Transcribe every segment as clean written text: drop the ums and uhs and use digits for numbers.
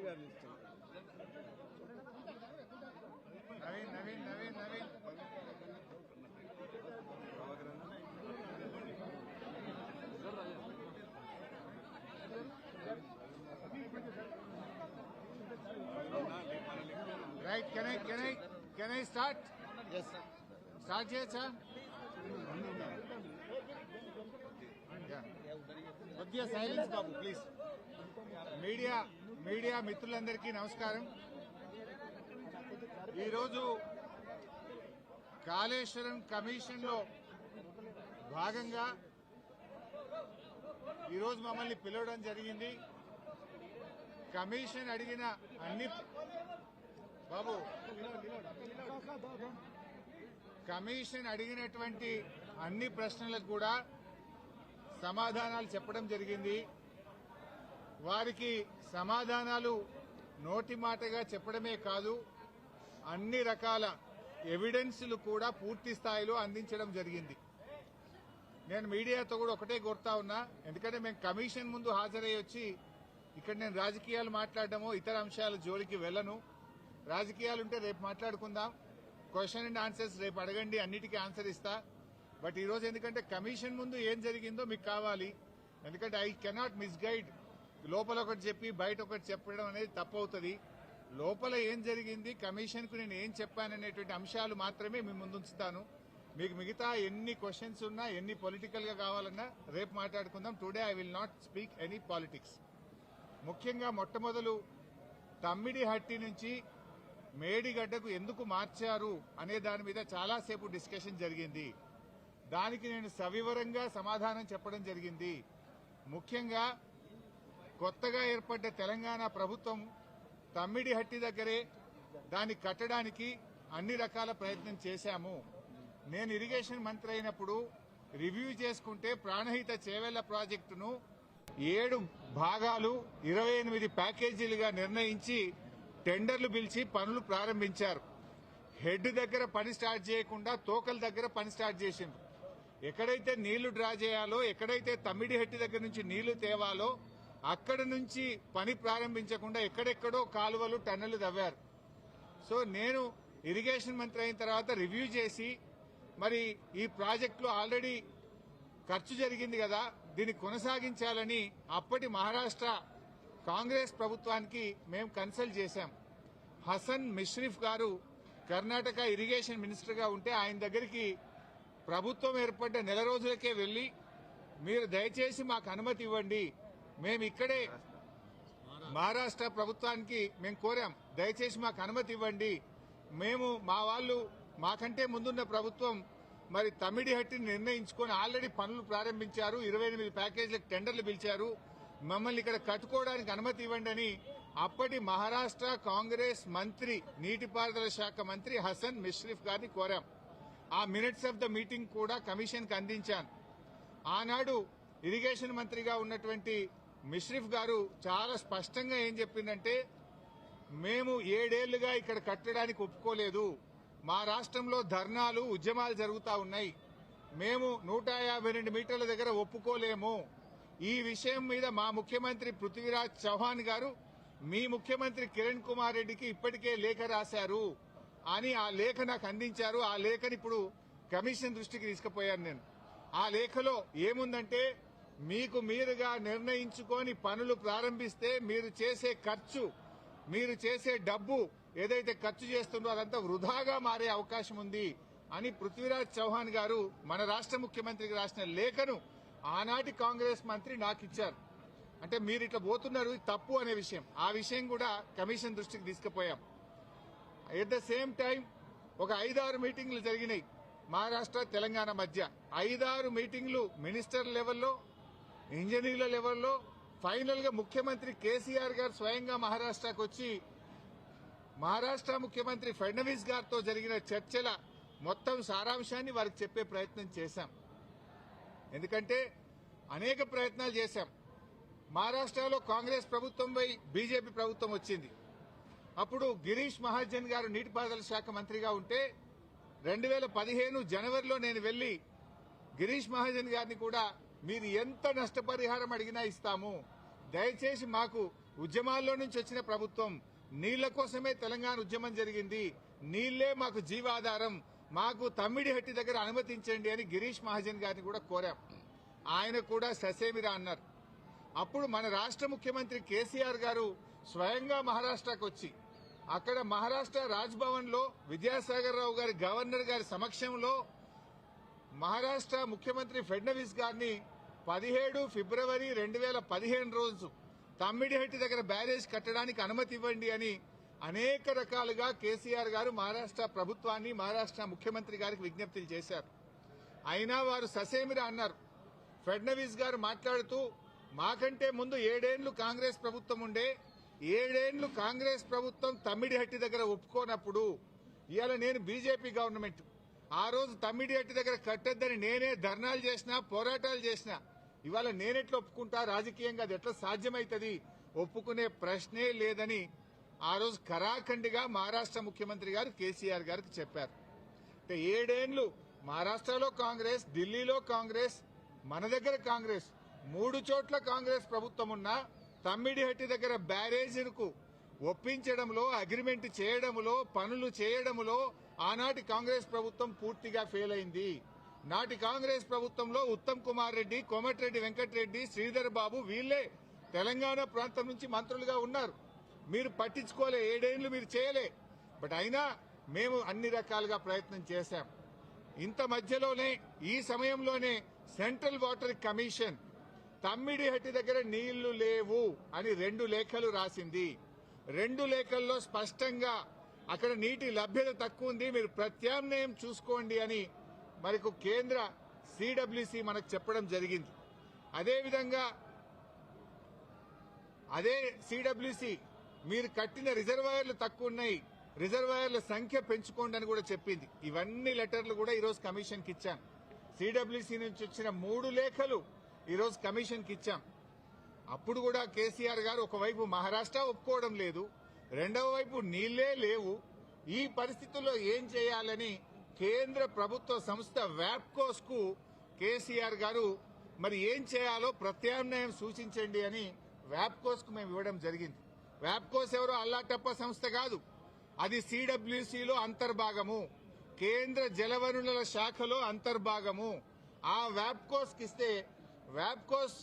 Naveen Naveen Naveen Naveen right can I start? Yes sir. Start చేయొచ్చా? కొద్దిగా silence Babu please. Media మిత్రులందరికీ నమస్కారం. ఈరోజు కాళేశ్వరం కమిషన్ లో భాగంగా ఈరోజు మమ్మల్ని పిలవడం జరిగింది. కమిషన్ అడిగిన కమిషన్ అడిగినటువంటి అన్ని ప్రశ్నలకు కూడా సమాధానాలు చెప్పడం జరిగింది. వారికి సమాధానాలు నోటి మాటగా చెప్పడమే కాదు, అన్ని రకాల ఎవిడెన్స్లు కూడా పూర్తి స్థాయిలో అందించడం జరిగింది. నేను మీడియాతో కూడా ఒకటే కోరుతా ఉన్నా, ఎందుకంటే మేము కమిషన్ ముందు హాజరై వచ్చి ఇక్కడ నేను రాజకీయాలు మాట్లాడడమో ఇతర అంశాల జోలికి వెళ్లను. రాజకీయాలుంటే రేపు మాట్లాడుకుందాం, క్వశ్చన్ అండ్ ఆన్సర్స్ రేపు అడగండి, అన్నిటికీ ఆన్సర్ ఇస్తా. బట్ ఈ రోజు ఎందుకంటే కమిషన్ ముందు ఏం జరిగిందో మీకు కావాలి, ఎందుకంటే ఐ కెనాట్ మిస్గైడ్. లోపల ఒకటి చెప్పి బయట ఒకటి చెప్పడం అనేది తప్పవుతుంది. లోపల ఏం జరిగింది, కమిషన్ కు నేను ఏం చెప్పాననేటువంటి అంశాలు మాత్రమే మీ ముందుంచుతాను. మీకు మిగతా ఎన్ని క్వశ్చన్స్ ఉన్నా, ఎన్ని పొలిటికల్ గా కావాలన్నా రేపు మాట్లాడుకుందాం. Today I will not speak any politics. ముఖ్యంగా మొట్టమొదలు తమ్మిడిహట్టి నుంచి మేడిగడ్డకు ఎందుకు మార్చారు అనే దాని మీద చాలాసేపు డిస్కషన్ జరిగింది. దానికి నేను సవివరంగా సమాధానం చెప్పడం జరిగింది. ముఖ్యంగా కొత్తగా ఏర్పడ్డ తెలంగాణ ప్రభుత్వం తమ్మిడిహట్టి దగ్గరే దాన్ని కట్టడానికి అన్ని రకాల ప్రయత్నం చేశాము. నేను ఇరిగేషన్ మంత్రి అయినప్పుడు రివ్యూ చేసుకుంటే ప్రాణహిత చేవెళ్ల ప్రాజెక్టును 7 భాగాలు 28 ప్యాకేజీలుగా నిర్ణయించి టెండర్లు పిలిచి పనులు ప్రారంభించారు. హెడ్ దగ్గర పని స్టార్ట్ చేయకుండా తోకల దగ్గర పని స్టార్ట్ చేసిండ్రు. ఎక్కడైతే నీళ్లు డ్రా చేయాలో, ఎక్కడైతే తమ్మిడిహట్టి దగ్గర నుంచి నీళ్లు తేవాలో అక్కడి నుంచి పని ప్రారంభించకుండా ఎక్కడెక్కడో కాలువలు టన్నెలు తవ్వారు. సో నేను ఇరిగేషన్ మంత్రి అయిన తర్వాత రివ్యూ చేసి, మరి ఈ ప్రాజెక్టులో ఆల్రెడీ ఖర్చు జరిగింది కదా, దీన్ని కొనసాగించాలని అప్పటి మహారాష్ట్ర కాంగ్రెస్ ప్రభుత్వానికి మేము కన్సల్ట్ చేశాం. హసన్ మిష్రిఫ్ గారు కర్ణాటక ఇరిగేషన్ మినిస్టర్ గా ఉంటే ఆయన దగ్గరికి ప్రభుత్వం ఏర్పడ్డ నెల రోజులకే వెళ్లి, మీరు దయచేసి మాకు అనుమతి ఇవ్వండి, మేము ఇక్కడే మహారాష్ట్ర ప్రభుత్వానికి మేము కోరాం, దయచేసి మాకు అనుమతి ఇవ్వండి, మేము మా వాళ్ళు మాకంటే ముందున్న ప్రభుత్వం మరి తమ్మిడిహట్టిని నిర్ణయించుకొని ఆల్రెడీ పనులు ప్రారంభించారు, 28 ప్యాకేజీలకు టెండర్లు పిలిచారు, మమ్మల్ని ఇక్కడ కట్టుకోవడానికి అనుమతి ఇవ్వండి అని అప్పటి మహారాష్ట్ర కాంగ్రెస్ మంత్రి, నీటిపారుదల శాఖ మంత్రి హసన్ మిష్రిఫ్ గారిని కోరాం. ఆ మినిట్స్ ఆఫ్ ద మీటింగ్ కూడా కమిషన్ కి అందించాను. ఆనాడు ఇరిగేషన్ మంత్రిగా ఉన్నటువంటి మిష్రిఫ్ గారు చాలా స్పష్టంగా ఏం చెప్పిందంటే, మేము 7 ఏళ్లుగా ఇక్కడ కట్టడానికి ఒప్పుకోలేదు, మా రాష్ట్రంలో ధర్నాలు ఉద్యమాలు జరుగుతా ఉన్నాయి, మేము 152 మీటర్ల దగ్గర ఒప్పుకోలేము, ఈ విషయం మీద మా ముఖ్యమంత్రి పృథ్వీరాజ్ చౌహాన్ గారు మీ ముఖ్యమంత్రి కిరణ్ కుమార్ రెడ్డికి ఇప్పటికే లేఖ రాశారు అని ఆ లేఖ నాకు అందించారు. ఆ లేఖని ఇప్పుడు కమిషన్ దృష్టికి తీసుకుపోయాను నేను. ఆ లేఖలో ఏముందంటే, మీకు మీరుగా నిర్ణయించుకొని పనులు ప్రారంభిస్తే మీరు చేసే ఖర్చు, మీరు చేసే డబ్బు ఏదైతే ఖర్చు చేస్తుందో అదంతా వృధాగా మారే అవకాశం ఉంది అని పృథ్వీరాజ్ చౌహాన్ గారు మన రాష్ట్ర ముఖ్యమంత్రికి రాసిన లేఖను ఆనాటి కాంగ్రెస్ మంత్రి నాకు ఇచ్చారు. అంటే మీరు ఇట్లా పోతున్నారు, తప్పు అనే విషయం, ఆ విషయం కూడా కమిషన్ దృష్టికి తీసుకుపోయాం. ఎట్ ద సేమ్ టైం ఒక 5-6 మీటింగ్లు జరిగినాయి మహారాష్ట్ర తెలంగాణ మధ్య. 5-6 మీటింగ్లు మినిస్టర్ లెవెల్లో, ఇంజనీర్ల లెవెల్లో, ఫైనల్ గా ముఖ్యమంత్రి కేసీఆర్ గారు స్వయంగా మహారాష్ట్రకు వచ్చి మహారాష్ట్ర ముఖ్యమంత్రి ఫడ్నవీస్ గారితో జరిగిన చర్చల మొత్తం సారాంశాన్ని వారికి చెప్పే ప్రయత్నం చేశాం. ఎందుకంటే అనేక ప్రయత్నాలు చేశాం. మహారాష్ట్రలో కాంగ్రెస్ ప్రభుత్వంపై బీజేపీ ప్రభుత్వం వచ్చింది. అప్పుడు గిరీష్ మహాజన్ గారు నీటిపారుదల శాఖ మంత్రిగా ఉంటే 2015 జనవరిలో నేను వెళ్లి గిరీష్ మహాజన్ గారిని కూడా మీరు ఎంత నష్టపరిహారం అడిగినా ఇస్తాము, దయచేసి మాకు ఉద్యమాల్లో నుంచి వచ్చిన ప్రభుత్వం, నీళ్ల కోసమే తెలంగాణ ఉద్యమం జరిగింది, నీళ్లే మాకు జీవాధారం, మాకు తమ్మిడిహట్టి దగ్గర అనుమతించండి అని గిరీష్ మహాజన్ గారిని కూడా కోరాం. ఆయన కూడా ససేమిరా అన్నారు. అప్పుడు మన రాష్ట్ర ముఖ్యమంత్రి కేసీఆర్ గారు స్వయంగా మహారాష్ట్రకు వచ్చి అక్కడ మహారాష్ట్ర రాజ్భవన్ లో విద్యాసాగర్ రావు గారి గవర్నర్ గారి సమక్షంలో మహారాష్ట్ర ముఖ్యమంత్రి ఫడ్నవీస్ గారిని 17 ఫిబ్రవరి 2015 రోజు తమ్మిడిహట్టి దగ్గర బ్యారేజ్ కట్టడానికి అనుమతి ఇవ్వండి అని అనేక రకాలుగా కేసీఆర్ గారు మహారాష్ట్ర ప్రభుత్వాన్ని, మహారాష్ట్ర ముఖ్యమంత్రి గారికి విజ్ఞప్తులు చేశారు. అయినా వారు ససేమిరా అన్నారు. ఫడ్నవీస్ గారు మాట్లాడుతూ, మాకంటే ముందు 7 ఏళ్లు కాంగ్రెస్ ప్రభుత్వం ఉండే, 7 ఏళ్లు కాంగ్రెస్ ప్రభుత్వం తమ్మిడిహట్టి దగ్గర ఒప్పుకోనప్పుడు ఇవాళ నేను బీజేపీ గవర్నమెంట్, ఆ రోజు తమ్మిడిహట్టి దగ్గర కట్టొద్దని నేనే ధర్నాలు చేసినా, పోరాటాలు చేసినా, ఇవాళ నేనెట్లా ఒప్పుకుంటా, రాజకీయంగా అది ఎట్లా సాధ్యమైతుంది, ఒప్పుకునే ప్రశ్నే లేదని ఆ రోజు ఖరాఖండిగా మహారాష్ట్ర ముఖ్యమంత్రి గారు కేసీఆర్ గారికి చెప్పారు. అంటే 7 ఏళ్లు మహారాష్ట్రలో కాంగ్రెస్, ఢిల్లీలో కాంగ్రెస్, మన దగ్గర కాంగ్రెస్, 3 చోట్ల కాంగ్రెస్ ప్రభుత్వం ఉన్నా తమ్మిడిహట్టి దగ్గర బ్యారేజీలకు ఒప్పించడంలో, అగ్రిమెంట్ చేయడంలో, పనులు చేయడంలో ఆనాటి కాంగ్రెస్ ప్రభుత్వం పూర్తిగా ఫెయిల్ అయింది. నాటి కాంగ్రెస్ ప్రభుత్వంలో ఉత్తమ్ కుమార్ రెడ్డి, కోమటిరెడ్డి వెంకటరెడ్డి, శ్రీధర్ బాబు వీళ్లే తెలంగాణ ప్రాంతం నుంచి మంత్రులుగా ఉన్నారు. మీరు పట్టించుకోలే, 7 ఏళ్లు మీరు చేయలే. బట్ అయినా మేము అన్ని రకాలుగా ప్రయత్నం చేశాం. ఇంత మధ్యలోనే, ఈ సమయంలోనే సెంట్రల్ వాటర్ కమిషన్ తమ్మిడిహట్టి దగ్గర నీళ్లు లేవు అని 2 లేఖలు రాసింది. 2 లేఖల్లో స్పష్టంగా అక్కడ నీటి లభ్యత తక్కువ ఉంది, మీరు ప్రత్యామ్నాయం చూసుకోండి అని మనకు కేంద్ర సిడబ్ల్యూసి మనకు చెప్పడం జరిగింది. అదేవిధంగా అదే సిడబ్ల్యూసి మీరు కట్టిన రిజర్వాయర్లు తక్కువ ఉన్నాయి, రిజర్వాయర్ల సంఖ్య పెంచుకోండి అని కూడా చెప్పింది. ఇవన్నీ లెటర్లు కూడా ఈరోజు కమిషన్కి ఇచ్చాం. సిడబ్ల్యూసి నుంచి వచ్చిన 3 లేఖలు ఈరోజు కమిషన్కి ఇచ్చాం. అప్పుడు కూడా కేసీఆర్ గారు ఒకవైపు మహారాష్ట్ర ఒప్పుకోవడం లేదు, రెండవ వైపు నీళ్లే లేవు. ఈ పరిస్థితుల్లో ఏం చేయాలని కేంద్ర ప్రభుత్వ సంస్థ వ్యాప్కోస్ కు కేసీఆర్ గారు మరి ఏం చేయాలో ప్రత్యామ్నాయం సూచించండి అని వ్యాప్కోస్ కు మేము ఇవ్వడం జరిగింది. వ్యాప్కోస్ ఎవరో అల్లాటప్ప సంస్థ కాదు, అది సిడబ్ల్యూసీలో అంతర్భాగము, కేంద్ర జలవనరుల శాఖలో అంతర్భాగము. ఆ వ్యాప్కోస్ కి ఇస్తే వ్యాప్కోస్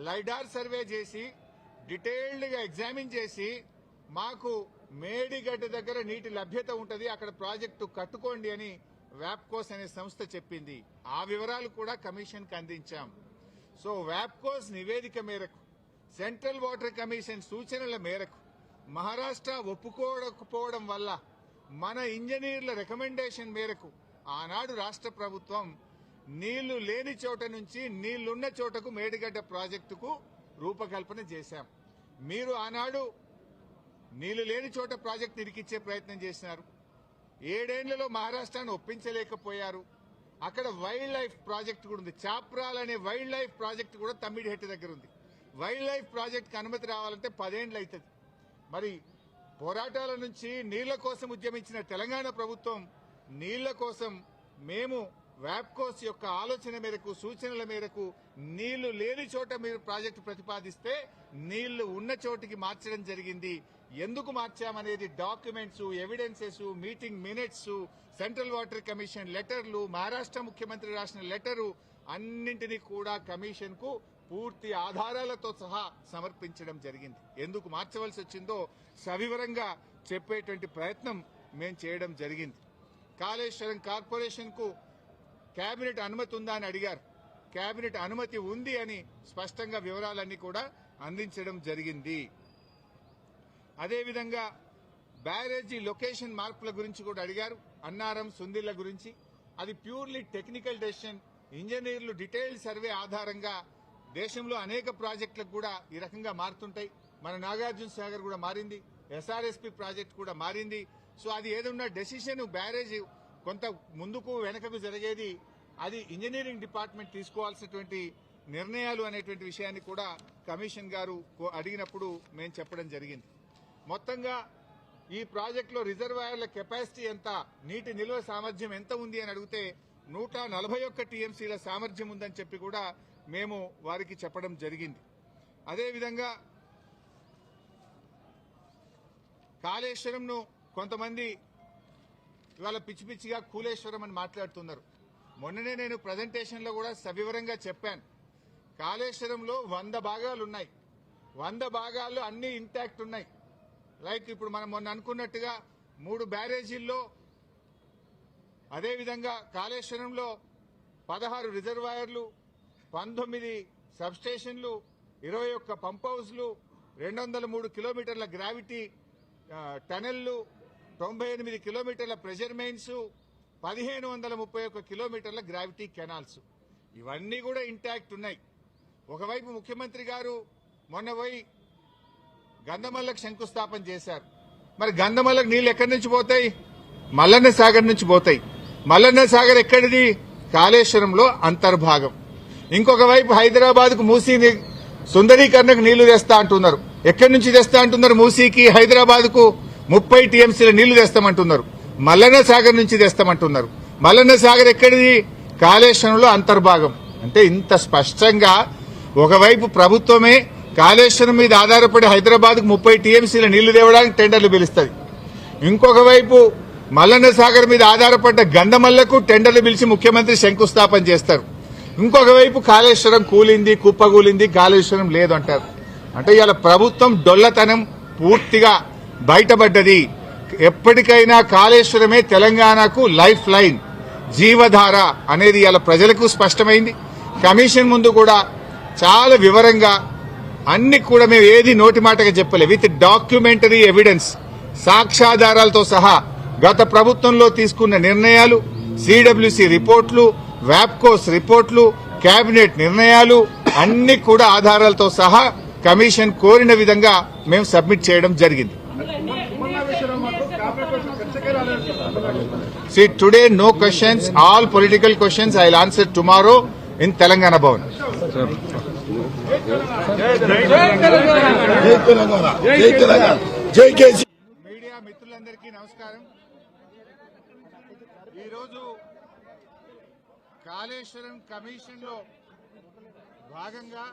లైడార్ సర్వే చేసి డీటెయిల్డ్ గా ఎగ్జామిన్ చేసి మాకు మేడిగడ్డ దగ్గర నీటి లభ్యత ఉంటది, అక్కడ ప్రాజెక్టు కట్టుకోండి అని వ్యాప్కోస్ అనే సంస్థ చెప్పింది. ఆ వివరాలు కూడా కమిషన్ కి అందించాం. సో వ్యాప్కోస్ నివేదిక మేరకు, సెంట్రల్ వాటర్ కమిషన్ సూచనల మేరకు మహారాష్ట్ర ఒప్పుకోకపోవడం వల్ల మన ఇంజనీర్ల రికమెండేషన్ మేరకు ఆనాడు రాష్ట్ర ప్రభుత్వం నీళ్లు లేని చోట నుంచి నీళ్లున్న చోటకు మేడిగడ్డ ప్రాజెక్టుకు రూపకల్పన చేశాం. మీరు ఆనాడు నీళ్లు లేని చోట ప్రాజెక్టు ఇరికిచ్చే ప్రయత్నం చేసినారు. 7 ఏళ్లలో మహారాష్ట్రాన్ని ఒప్పించలేకపోయారు. అక్కడ వైల్డ్ లైఫ్ ప్రాజెక్టు కూడా ఉంది, చాప్రాల్ అనే వైల్డ్ లైఫ్ ప్రాజెక్టు కూడా తమ్మిడిహట్టి దగ్గర ఉంది. వైల్డ్ లైఫ్ ప్రాజెక్టుకి అనుమతి రావాలంటే 10 ఏళ్లు అవుతుంది. మరి పోరాటాల నుంచి నీళ్ల కోసం ఉద్యమించిన తెలంగాణ ప్రభుత్వం నీళ్ల కోసం మేము వ్యాప్కోస్ యొక్క ఆలోచన మేరకు, సూచనల మేరకు నీళ్లు లేని చోట మీరు ప్రాజెక్టు ప్రతిపాదిస్తే నీళ్లు ఉన్న చోటికి మార్చడం జరిగింది. ఎందుకు మార్చామనేది documents, evidences, meeting minutes, central water commission లెటర్లు, మహారాష్ట్ర ముఖ్యమంత్రి రాసిన లెటరు అన్నింటినీ కూడా కమిషన్ కు పూర్తి ఆధారాలతో సహా సమర్పించడం జరిగింది. ఎందుకు మార్చవలసి వచ్చిందో సవివరంగా చెప్పేటువంటి ప్రయత్నం మేము చేయడం జరిగింది. కాళేశ్వరం కార్పొరేషన్ కు కేబినెట్ అనుమతి ఉందా అని అడిగారు. కేబినెట్ అనుమతి ఉంది అని స్పష్టంగా వివరాలన్నీ కూడా అందించడం జరిగింది. అదేవిధంగా బ్యారేజీ లొకేషన్ మార్పుల గురించి కూడా అడిగారు. అన్నారం, సుందిళ్ల గురించి అది ప్యూర్లీ టెక్నికల్ డెసిషన్. ఇంజనీర్లు డీటెయిల్డ్ సర్వే ఆధారంగా దేశంలో అనేక ప్రాజెక్టులకు కూడా ఈ రకంగా మారుతుంటాయి. మన నాగార్జున సాగర్ కూడా మారింది, ఎస్ఆర్ఎస్పీ ప్రాజెక్టు కూడా మారింది. సో అది ఏదన్నా డెసిషన్ బ్యారేజ్ కొంత ముందుకు వెనకకు జరిగేది అది ఇంజనీరింగ్ డిపార్ట్మెంట్ తీసుకోవాల్సినటువంటి నిర్ణయాలు అనేటువంటి విషయాన్ని కూడా కమిషన్ గారు అడిగినప్పుడు మేము చెప్పడం జరిగింది. మొత్తంగా ఈ ప్రాజెక్టులో రిజర్వాయర్ల కెపాసిటీ ఎంత, నీటి నిల్వ సామర్థ్యం ఎంత ఉంది అని అడిగితే 141 టీఎంసీల సామర్థ్యం ఉందని చెప్పి కూడా మేము వారికి చెప్పడం జరిగింది. అదేవిధంగా కాళేశ్వరంను కొంతమంది ఇవాళ పిచ్చి పిచ్చిగా కూలేశ్వరం అని మాట్లాడుతున్నారు. మొన్ననే నేను ప్రజెంటేషన్లో కూడా సవివరంగా చెప్పాను. కాళేశ్వరంలో 100 భాగాలు ఉన్నాయి. 100 భాగాల్లో అన్ని ఇంటాక్ట్ ఉన్నాయి. లైక్ ఇప్పుడు మనం మొన్న అనుకున్నట్టుగా 3 బ్యారేజీల్లో, అదేవిధంగా కాళేశ్వరంలో 16 రిజర్వాయర్లు, 19 సబ్స్టేషన్లు, 21 పంప్ హౌస్లు, 203 కిలోమీటర్ల గ్రావిటీ టనెళ్లు, 98 కిలోమీటర్ల ప్రెషర్ మెయిన్స్, 1531 కిలోమీటర్ల గ్రావిటీ కెనాల్స్, ఇవన్నీ కూడా ఇంటాక్ట్ ఉన్నాయి. ఒకవైపు ముఖ్యమంత్రి గారు మొన్న పోయి గంధమల్లకు శంకుస్థాపన చేశారు. మరి గంధమల్లకు నీళ్లు ఎక్కడి నుంచి పోతాయి? మల్లన్న సాగర్ నుంచి పోతాయి. మల్లన్న సాగర్ ఎక్కడిది? కాళేశ్వరంలో అంతర్భాగం. ఇంకొక వైపు హైదరాబాద్ కు మూసీ సుందరీకరణకు నీళ్లు తెస్తా అంటున్నారు. ఎక్కడి నుంచి తెస్తా అంటున్నారు? మూసీకి హైదరాబాద్ కు 30 టీఎంసీల నీళ్లు తెస్తామంటున్నారు. మల్లన్న సాగర్ నుంచి తెస్తామంటున్నారు. మల్లన్న సాగర్ ఎక్కడిది? కాళేశ్వరంలో అంతర్భాగం. అంటే ఇంత స్పష్టంగా ఒకవైపు ప్రభుత్వమే కాళేశ్వరం మీద ఆధారపడి హైదరాబాద్ కు 30 టీఎంసీల నీళ్లు తేవడానికి టెండర్లు పిలుస్తుంది. ఇంకొక వైపు మల్లన్న సాగర్ మీద ఆధారపడ్డ గంధమల్లకు టెండర్లు పిలిచి ముఖ్యమంత్రి శంకుస్థాపన చేస్తారు. ఇంకొక వైపు కాళేశ్వరం కూలింది, కుప్పగూలింది, కాళేశ్వరం లేదు అంటారు. అంటే ఇవాళ ప్రభుత్వం డొల్లతనం పూర్తిగా బయటపడ్డది. ఎప్పటికైనా కాళేశ్వరమే తెలంగాణకు లైఫ్ లైన్, జీవధార అనేది ఇవాళ ప్రజలకు స్పష్టమైంది. కమిషన్ ముందు కూడా చాలా వివరంగా అన్ని కూడా మేము ఏది నోటి మాటగా చెప్పలే, విత్ డాక్యుమెంటరీ ఎవిడెన్స్, సాక్ష్యాధారాలతో సహా గత ప్రభుత్వంలో తీసుకున్న నిర్ణయాలు, సిడబ్ల్యూసీ రిపోర్ట్లు, వ్యాప్కోస్ రిపోర్ట్లు, కేబినెట్ నిర్ణయాలు అన్ని కూడా ఆధారాలతో సహా కమిషన్ కోరిన విధంగా మేము సబ్మిట్ చేయడం జరిగింది. See, today no questions, all political questions I will answer tomorrow in Telangana Bhavan. Media మిత్రులందరికీ నమస్కారం. ఈరోజు కాళేశ్వరం కమిషన్ లో భాగంగా